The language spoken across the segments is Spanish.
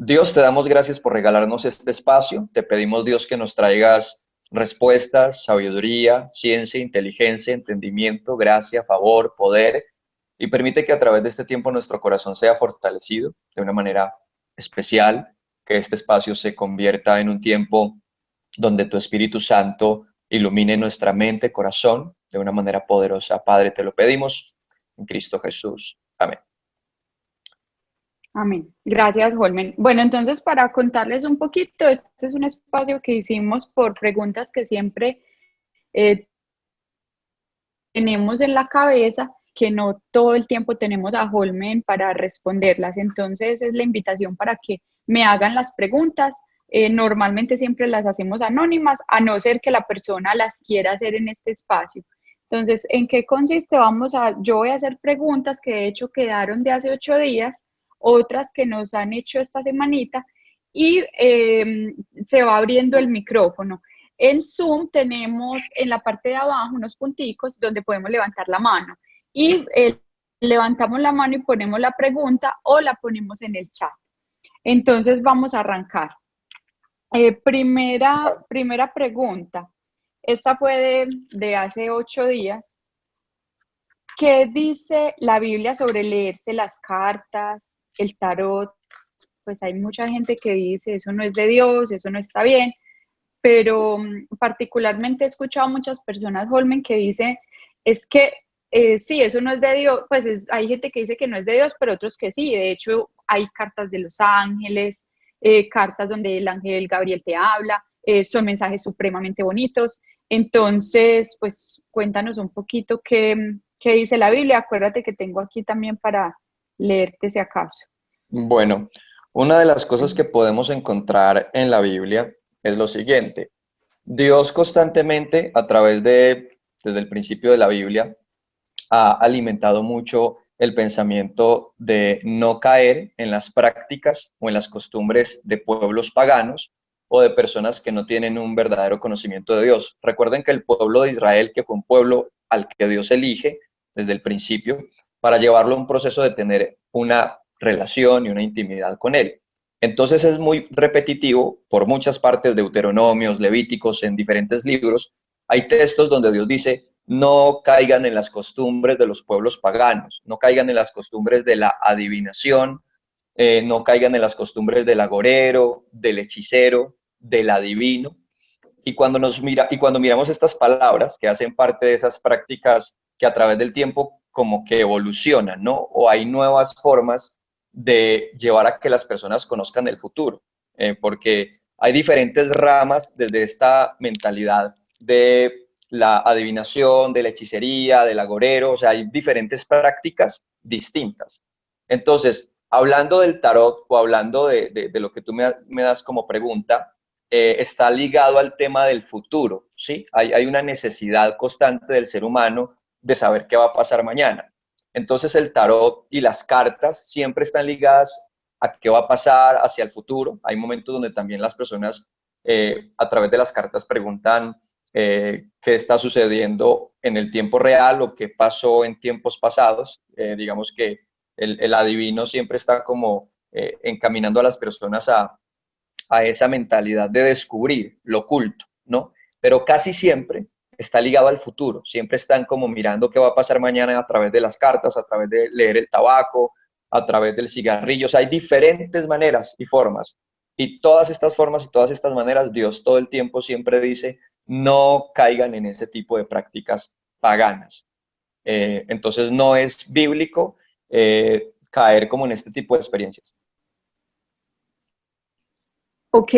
Dios, te damos gracias por regalarnos este espacio. Te pedimos, Dios, que nos traigas respuestas, sabiduría, ciencia, inteligencia, entendimiento, gracia, favor, poder, y permite que a través de este tiempo nuestro corazón sea fortalecido de una manera especial, que este espacio se convierta en un tiempo donde tu Espíritu Santo ilumine nuestra mente, corazón, de una manera poderosa. Padre, te lo pedimos en Cristo Jesús. Amén. Amén. Gracias, Holmen. Bueno, entonces para contarles un poquito, este es un espacio que hicimos por preguntas que siempre eh, tenemos en la cabeza, que no todo el tiempo tenemos a Holmen para responderlas. Entonces es la invitación para que me hagan las preguntas. Normalmente siempre las hacemos anónimas, a no ser que la persona las quiera hacer en este espacio. Entonces, ¿en qué consiste? Yo voy a hacer preguntas que de hecho quedaron de hace 8 días, otras que nos han hecho esta semanita, y se va abriendo el micrófono. En Zoom tenemos en la parte de abajo unos punticos donde podemos levantar la mano y levantamos la mano y ponemos la pregunta o la ponemos en el chat. Entonces vamos a arrancar. Primera pregunta. Esta fue de hace 8 días. ¿Qué dice la Biblia sobre leerse las cartas, el tarot? Pues hay mucha gente que dice eso no es de Dios, eso no está bien, pero particularmente he escuchado a muchas personas, Holmen, que dicen, es que sí, eso no es de Dios, pues hay gente que dice que no es de Dios, pero otros que sí. De hecho, hay cartas de los ángeles, cartas donde el ángel Gabriel te habla, son mensajes supremamente bonitos. Entonces, pues cuéntanos un poquito qué dice la Biblia. Acuérdate que tengo aquí también para leerte si acaso. Bueno, una de las cosas que podemos encontrar en la Biblia es lo siguiente. Dios constantemente, desde el principio de la Biblia, ha alimentado mucho el pensamiento de no caer en las prácticas o en las costumbres de pueblos paganos o de personas que no tienen un verdadero conocimiento de Dios. Recuerden que el pueblo de Israel, que fue un pueblo al que Dios elige desde el principio, para llevarlo a un proceso de tener una relación y una intimidad con Él. Entonces es muy repetitivo por muchas partes, Deuteronomios, Levíticos, en diferentes libros, hay textos donde Dios dice, no caigan en las costumbres de los pueblos paganos, no caigan en las costumbres de la adivinación, no caigan en las costumbres del agorero, del hechicero, del adivino. Y cuando miramos estas palabras que hacen parte de esas prácticas que a través del tiempo como que evolucionan, ¿no? O hay nuevas formas de llevar a que las personas conozcan el futuro, porque hay diferentes ramas desde esta mentalidad de la adivinación, de la hechicería, del agorero, o sea, hay diferentes prácticas distintas. Entonces, hablando del tarot o hablando de lo que tú me das como pregunta, está ligado al tema del futuro, ¿sí? Hay una necesidad constante del ser humano de saber qué va a pasar mañana. Entonces el tarot y las cartas siempre están ligadas a qué va a pasar hacia el futuro. Hay momentos donde también las personas a través de las cartas preguntan qué está sucediendo en el tiempo real o qué pasó en tiempos pasados. Digamos que el adivino siempre está como encaminando a las personas a esa mentalidad de descubrir lo oculto, ¿no? Pero casi siempre está ligado al futuro, siempre están como mirando qué va a pasar mañana a través de las cartas, a través de leer el tabaco, a través del cigarrillo, o sea, hay diferentes maneras y formas, y todas estas formas y todas estas maneras, Dios todo el tiempo siempre dice, no caigan en ese tipo de prácticas paganas. Entonces no es bíblico caer como en este tipo de experiencias. Ok,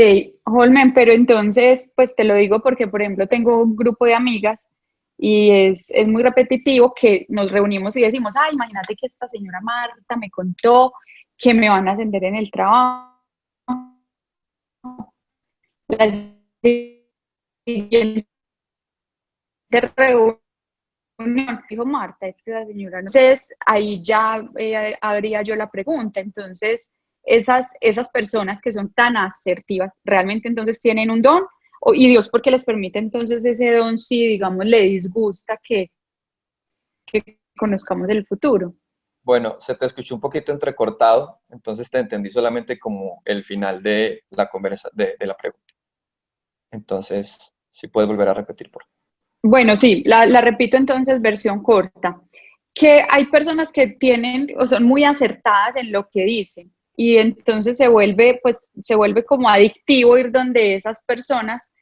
Holmen, pero entonces, pues te lo digo porque, por ejemplo, tengo un grupo de amigas y es muy repetitivo que nos reunimos y decimos, ah, imagínate que esta señora Marta me contó que me van a ascender en el trabajo. La siguiente reunión, dijo Marta, es que la señora no. Entonces, ahí ya habría yo la pregunta. Entonces, esas personas que son tan asertivas, ¿realmente entonces tienen un don? ¿Y Dios por qué les permite entonces ese don si, digamos, le disgusta que conozcamos el futuro? Bueno, se te escuchó un poquito entrecortado, entonces te entendí solamente como el final de la conversa, de la pregunta. Entonces, si puedes volver a repetir, por favor. Bueno, sí, la repito entonces, versión corta, que hay personas que tienen o son muy acertadas en lo que dicen y entonces se vuelve como adictivo ir donde esas personas.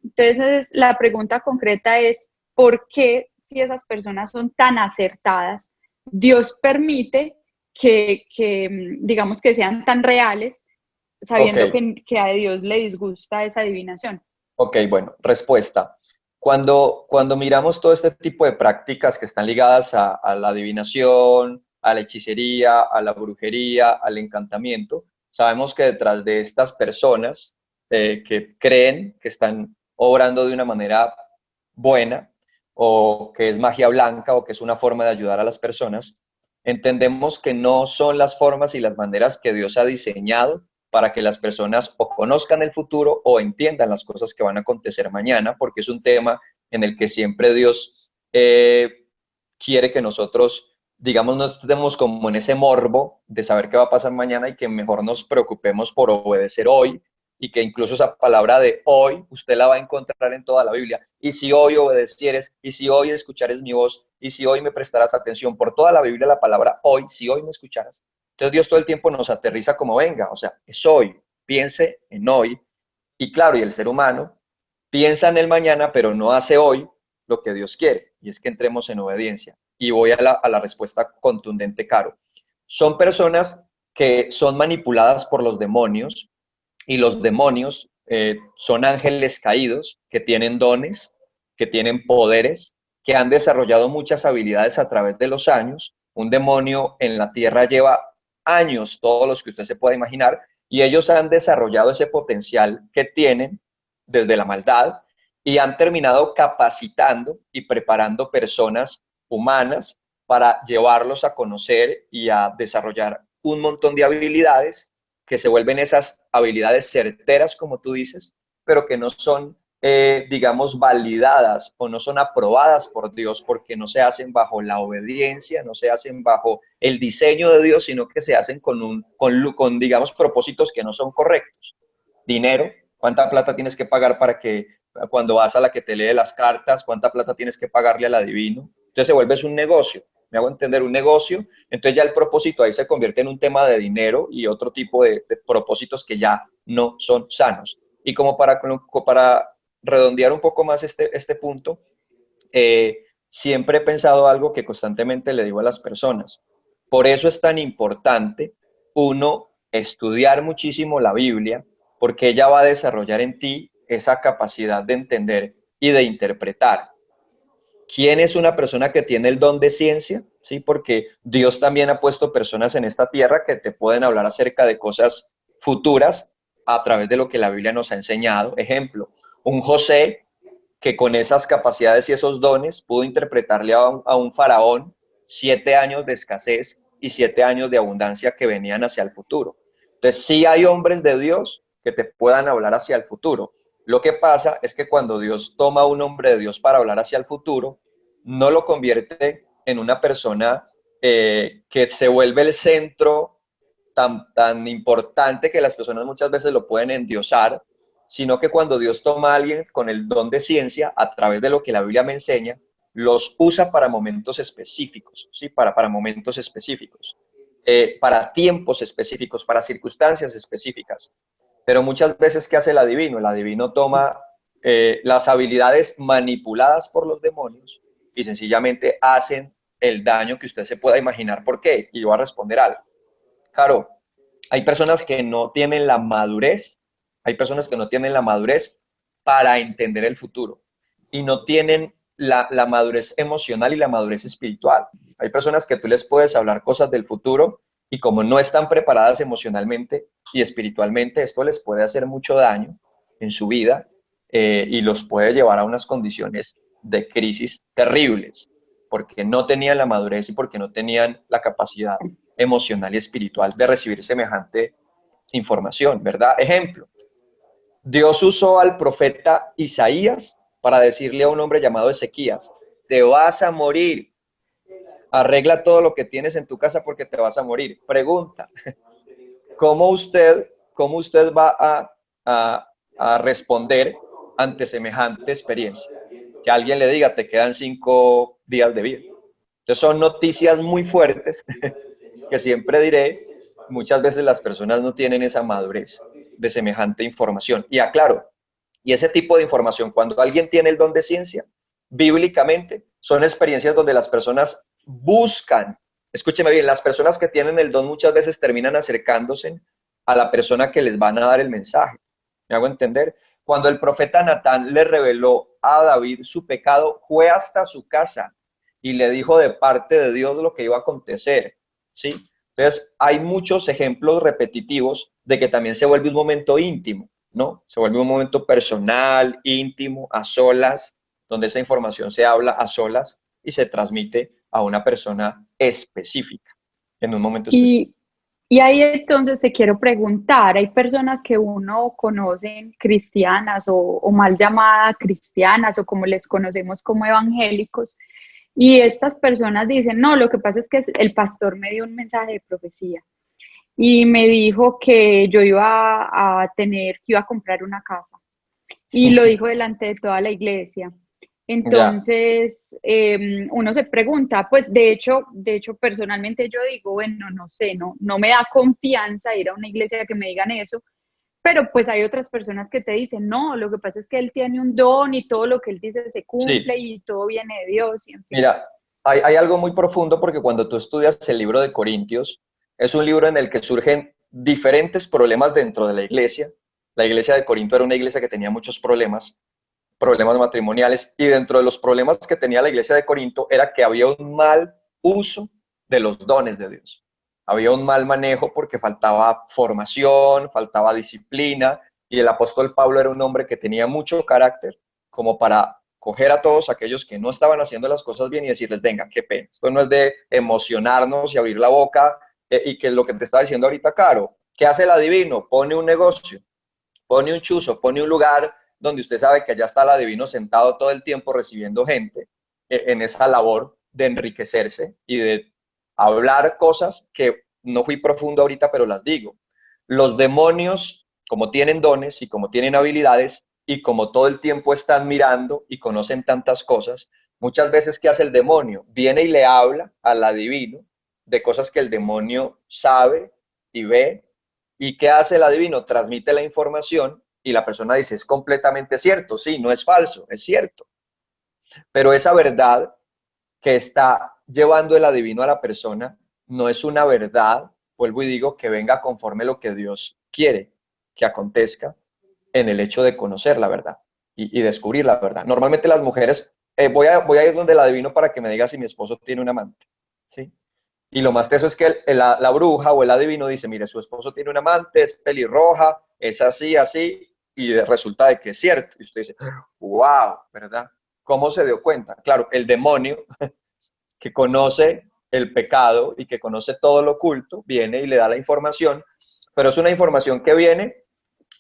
Entonces, la pregunta concreta es, ¿por qué si esas personas son tan acertadas, Dios permite digamos, que sean tan reales, Ok, sabiendo que a Dios le disgusta esa adivinación? ok, bueno, respuesta. Cuando miramos todo este tipo de prácticas que están ligadas a la adivinación, a la hechicería, a la brujería, al encantamiento, sabemos que detrás de estas personas que creen que están obrando de una manera buena o que es magia blanca o que es una forma de ayudar a las personas, entendemos que no son las formas y las maneras que Dios ha diseñado para que las personas o conozcan el futuro o entiendan las cosas que van a acontecer mañana, porque es un tema en el que siempre Dios quiere que nosotros, digamos, no estemos como en ese morbo de saber qué va a pasar mañana y que mejor nos preocupemos por obedecer hoy y que incluso esa palabra de hoy usted la va a encontrar en toda la Biblia. Y si hoy obedecieres, y si hoy escuchares mi voz, y si hoy me prestarás atención, por toda la Biblia la palabra hoy, si hoy me escucharas. Entonces Dios todo el tiempo nos aterriza como venga, o sea, es hoy, piense en hoy. Y claro, y el ser humano piensa en el mañana, pero no hace hoy lo que Dios quiere, y es que entremos en obediencia. Y voy a la respuesta contundente, Caro. Son personas que son manipuladas por los demonios, y los demonios son ángeles caídos que tienen dones, que tienen poderes, que han desarrollado muchas habilidades a través de los años. Un demonio en la tierra lleva años, todos los que usted se pueda imaginar, y ellos han desarrollado ese potencial que tienen desde la maldad y han terminado capacitando y preparando personas humanas para llevarlos a conocer y a desarrollar un montón de habilidades que se vuelven esas habilidades certeras, como tú dices, pero que no son, digamos, validadas o no son aprobadas por Dios porque no se hacen bajo la obediencia, no se hacen bajo el diseño de Dios, sino que se hacen con digamos, propósitos que no son correctos. Dinero, ¿cuánta plata tienes que pagar para que cuando vas a la que te lee las cartas, cuánta plata tienes que pagarle al adivino? Entonces se vuelve un negocio, me hago entender, un negocio, entonces ya el propósito ahí se convierte en un tema de dinero y otro tipo de propósitos que ya no son sanos. Y como para redondear un poco más este punto, siempre he pensado algo que constantemente le digo a las personas. Por eso es tan importante, uno, estudiar muchísimo la Biblia, porque ella va a desarrollar en ti esa capacidad de entender y de interpretar. ¿Quién es una persona que tiene el don de ciencia? Sí, porque Dios también ha puesto personas en esta tierra que te pueden hablar acerca de cosas futuras a través de lo que la Biblia nos ha enseñado. Ejemplo, un José que con esas capacidades y esos dones pudo interpretarle a un faraón 7 años de escasez y 7 años de abundancia que venían hacia el futuro. Entonces, sí hay hombres de Dios que te puedan hablar hacia el futuro. Lo que pasa es que cuando Dios toma a un hombre de Dios para hablar hacia el futuro, no lo convierte en una persona que se vuelve el centro tan importante que las personas muchas veces lo pueden endiosar, sino que cuando Dios toma a alguien con el don de ciencia, a través de lo que la Biblia me enseña, los usa para momentos específicos, ¿sí? Para momentos específicos, para tiempos específicos, para circunstancias específicas. Pero muchas veces, ¿qué hace el adivino? El adivino toma las habilidades manipuladas por los demonios y sencillamente hacen el daño que usted se pueda imaginar. ¿Por qué? Y yo voy a responder algo. Claro, hay personas que no tienen la madurez, hay personas que no tienen la madurez para entender el futuro y no tienen la madurez emocional y la madurez espiritual. Hay personas que tú les puedes hablar cosas del futuro y como no están preparadas emocionalmente y espiritualmente, esto les puede hacer mucho daño en su vida y los puede llevar a unas condiciones de crisis terribles porque no tenían la madurez y porque no tenían la capacidad emocional y espiritual de recibir semejante información, ¿verdad? Ejemplo, Dios usó al profeta Isaías para decirle a un hombre llamado Ezequías, te vas a morir. arregla todo lo que tienes en tu casa porque te vas a morir. Pregunta, ¿cómo usted va a responder ante semejante experiencia? Que alguien le diga, te quedan 5 días de vida. Entonces son noticias muy fuertes que siempre diré, muchas veces las personas no tienen esa madurez de semejante información. Y aclaro, y ese tipo de información, cuando alguien tiene el don de ciencia, bíblicamente, son experiencias donde las personas buscan, escúcheme bien, las personas que tienen el don muchas veces terminan acercándose a la persona que les van a dar el mensaje. ¿Me hago entender? Cuando el profeta Natán le reveló a David su pecado, fue hasta su casa y le dijo de parte de Dios lo que iba a acontecer, ¿sí? Entonces, hay muchos ejemplos repetitivos de que también se vuelve un momento íntimo, ¿no? Se vuelve un momento personal, íntimo, a solas, donde esa información se habla a solas y se transmite a una persona específica, en un momento específico. Y ahí entonces te quiero preguntar, hay personas que uno conoce cristianas o mal llamadas cristianas o como les conocemos como evangélicos, y estas personas dicen, no, lo que pasa es que el pastor me dio un mensaje de profecía y me dijo que yo iba que iba a comprar una casa y lo dijo delante de toda la iglesia. Ya, Entonces, uno se pregunta, pues de hecho, personalmente yo digo, bueno, no sé, no me da confianza ir a una iglesia que me digan eso, pero pues hay otras personas que te dicen, no, lo que pasa es que él tiene un don y todo lo que él dice se cumple sí. y todo viene de Dios y en fin. Mira, hay algo muy profundo porque cuando tú estudias el libro de Corintios, es un libro en el que surgen diferentes problemas dentro de la iglesia. La iglesia de Corinto era una iglesia que tenía muchos problemas matrimoniales, y dentro de los problemas que tenía la iglesia de Corinto era que había un mal uso de los dones de Dios. Había un mal manejo porque faltaba formación, faltaba disciplina, y el apóstol Pablo era un hombre que tenía mucho carácter como para coger a todos aquellos que no estaban haciendo las cosas bien y decirles, venga, qué pena, esto no es de emocionarnos y abrir la boca, y que es lo que te estaba diciendo ahorita, Caro. ¿Qué hace el adivino? Pone un negocio, pone un chuzo, pone un lugar donde usted sabe que allá está el adivino sentado todo el tiempo recibiendo gente en esa labor de enriquecerse y de hablar cosas que no fui profundo ahorita, pero las digo. Los demonios, como tienen dones y como tienen habilidades y como todo el tiempo están mirando y conocen tantas cosas, muchas veces, ¿qué hace el demonio? Viene y le habla al adivino de cosas que el demonio sabe y ve. ¿Y qué hace el adivino? Transmite la información y la persona dice, es completamente cierto, sí, no es falso, es cierto. Pero esa verdad que está llevando el adivino a la persona no es una verdad, vuelvo y digo, que venga conforme lo que Dios quiere que acontezca en el hecho de conocer la verdad y descubrir la verdad. Normalmente las mujeres, voy a ir donde el adivino para que me diga si mi esposo tiene un amante, ¿sí? Y lo más teso es que la bruja o el adivino dice, mire, su esposo tiene un amante, es pelirroja, es así, así, y resulta de que es cierto. Y usted dice, wow, ¿verdad? ¿Cómo se dio cuenta? Claro, el demonio que conoce el pecado y que conoce todo lo oculto, viene y le da la información, pero es una información que viene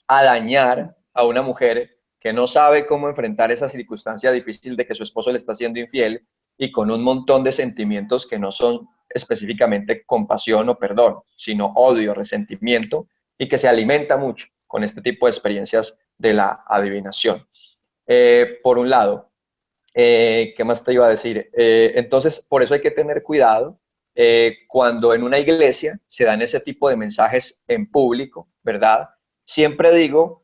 a dañar a una mujer que no sabe cómo enfrentar esa circunstancia difícil de que su esposo le está siendo infiel y con un montón de sentimientos que no son específicamente compasión o perdón, sino odio, resentimiento, y que se alimenta mucho con este tipo de experiencias de la adivinación. Por un lado, ¿qué más te iba a decir? Entonces, por eso hay que tener cuidado cuando en una iglesia se dan ese tipo de mensajes en público, ¿verdad? Siempre digo,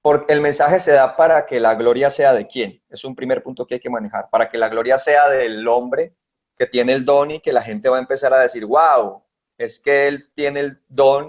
porque el mensaje se da para que la gloria sea de quién. Es un primer punto que hay que manejar, para que la gloria sea del hombre que tiene el don y que la gente va a empezar a decir, wow, es que él tiene el don